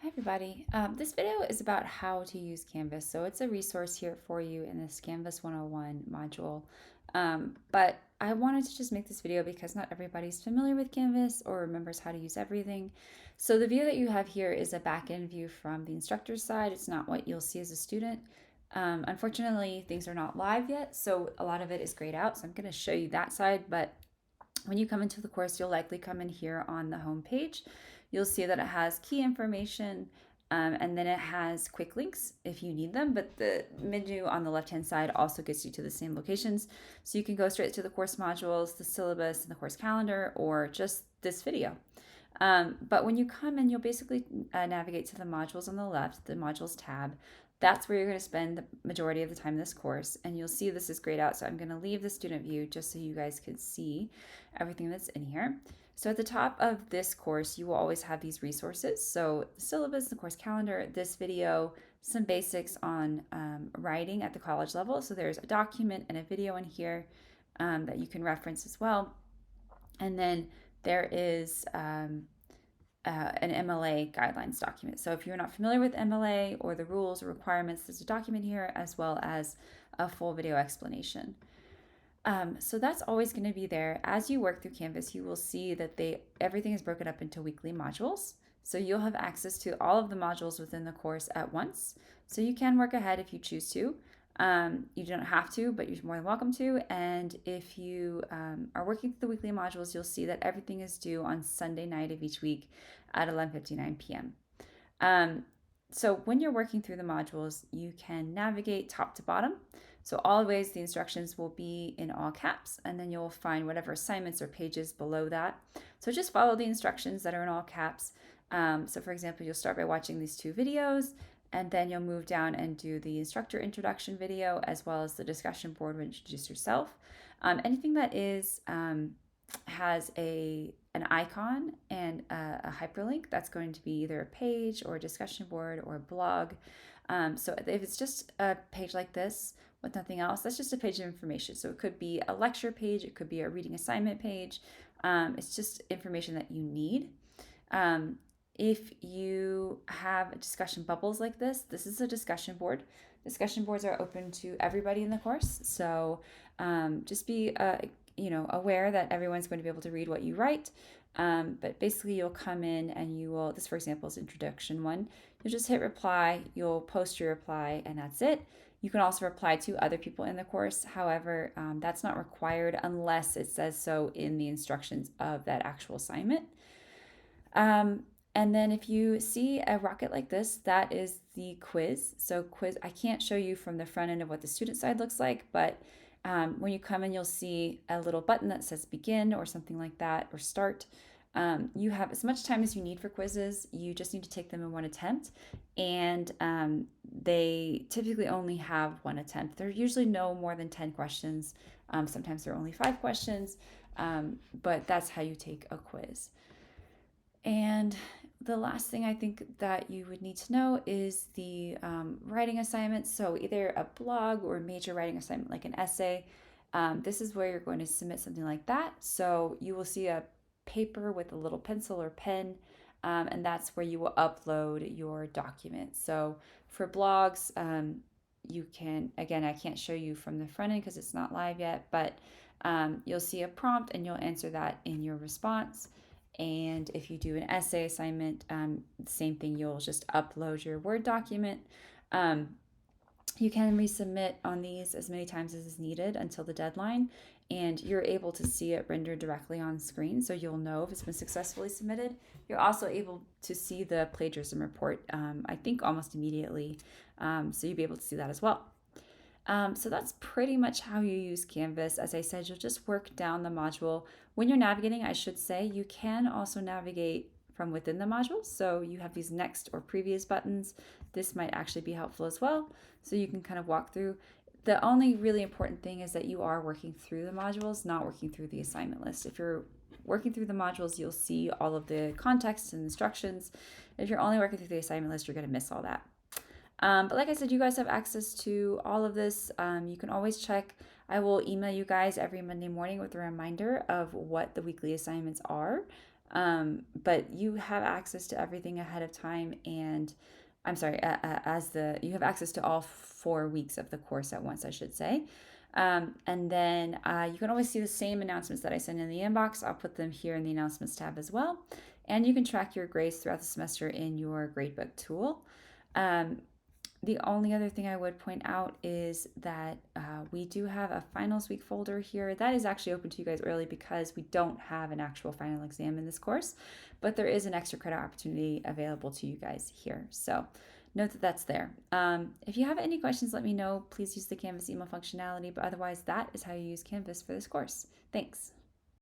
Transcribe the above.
Hi everybody. This video is about how to use Canvas. So it's a resource here for you in this Canvas 101 module. But I wanted to just make this video because not everybody's familiar with Canvas or remembers how to use everything. So the view that you have here is a back-end view from the instructor's side. It's not what you'll see as a student. Unfortunately, things are not live yet, so a lot of it is grayed out. So I'm going to show you that side, but when you come into the course, you'll likely come in here on the home page. You'll see that it has key information, and then it has quick links if you need them, but the menu on the left-hand side also gets you to the same locations. So you can go straight to the course modules, the syllabus, and the course calendar, or just this video. But when you come in, you'll basically navigate to the modules on the left, the modules tab. That's where you're going to spend the majority of the time in this course. And you'll see this is grayed out. So I'm going to leave the student view just so you guys can see everything that's in here. So at the top of this course, you will always have these resources. So the syllabus, the course calendar, this video, some basics on writing at the college level. So there's a document and a video in here that you can reference as well. And then there is an MLA guidelines document. So if you're not familiar with MLA or the rules or requirements, there's a document here as well as a full video explanation. So that's always going to be there. As you work through Canvas, you will see that everything is broken up into weekly modules. So you'll have access to all of the modules within the course at once. So you can work ahead if you choose to. You don't have to, but you're more than welcome to. And if you are working through the weekly modules, you'll see that everything is due on Sunday night of each week at 11:59 p.m. So when you're working through the modules, you can navigate top to bottom. So always the instructions will be in all caps, and then you'll find whatever assignments or pages below that. So just follow the instructions that are in all caps. So for example, you'll start by watching these two videos, and then you'll move down and do the instructor introduction video as well as the discussion board where you introduce yourself. Anything that has an icon and a hyperlink, that's going to be either a page or a discussion board or a blog. So if it's just a page like this with nothing else, that's just a page of information. So it could be a lecture page, it could be a reading assignment page. It's just information that you need. If you have discussion bubbles like this is a discussion board. Discussion boards are open to everybody in the course. So just be aware that everyone's going to be able to read what you write. But basically you'll come in and you will, this for example is introduction one, you'll just hit reply, you'll post your reply, and that's it. You can also reply to other people in the course. However, that's not required unless it says so in the instructions of that actual assignment. And then if you see a rocket like this, that is the quiz. So quiz, I can't show you from the front end of what the student side looks like, but when you come in, you'll see a little button that says begin or something like that, or start. You have as much time as you need for quizzes. You just need to take them in one attempt, and they typically only have one attempt. They're usually no more than 10 questions. Sometimes they're only 5 questions, but that's how you take a quiz. And the last thing I think that you would need to know is the writing assignments. So either a blog or a major writing assignment like an essay. This is where you're going to submit something like that. So you will see a paper with a little pencil or pen, and that's where you will upload your document. So for blogs, you can, again, I can't show you from the front end because it's not live yet, but you'll see a prompt and you'll answer that in your response. And if you do an essay assignment, same thing, you'll just upload your Word document. You can resubmit on these as many times as is needed until the deadline, and you're able to see it rendered directly on screen, so you'll know if it's been successfully submitted. You're also able to see the plagiarism report, I think almost immediately, so you'll be able to see that as well. So that's pretty much how you use Canvas. As I said, you'll just work down the module. When you're navigating, I should say, you can also navigate from within the module. So you have these next or previous buttons. This might actually be helpful as well. So you can kind of walk through. The only really important thing is that you are working through the modules, not working through the assignment list. If you're working through the modules, you'll see all of the context and instructions. If you're only working through the assignment list, you're going to miss all that. But like I said, you guys have access to all of this. You can always check. I will email you guys every Monday morning with a reminder of what the weekly assignments are. But you have access to everything ahead of time, and I'm sorry, you have access to all 4 weeks of the course at once, I should say. And then you can always see the same announcements that I send in the inbox. I'll put them here in the announcements tab as well. And you can track your grades throughout the semester in your gradebook tool. Um, the only other thing I would point out is that we do have a finals week folder here. That is actually open to you guys early because we don't have an actual final exam in this course, but there is an extra credit opportunity available to you guys here. So note that that's there. If you have any questions, let me know. Please use the Canvas email functionality, but otherwise that is how you use Canvas for this course. Thanks.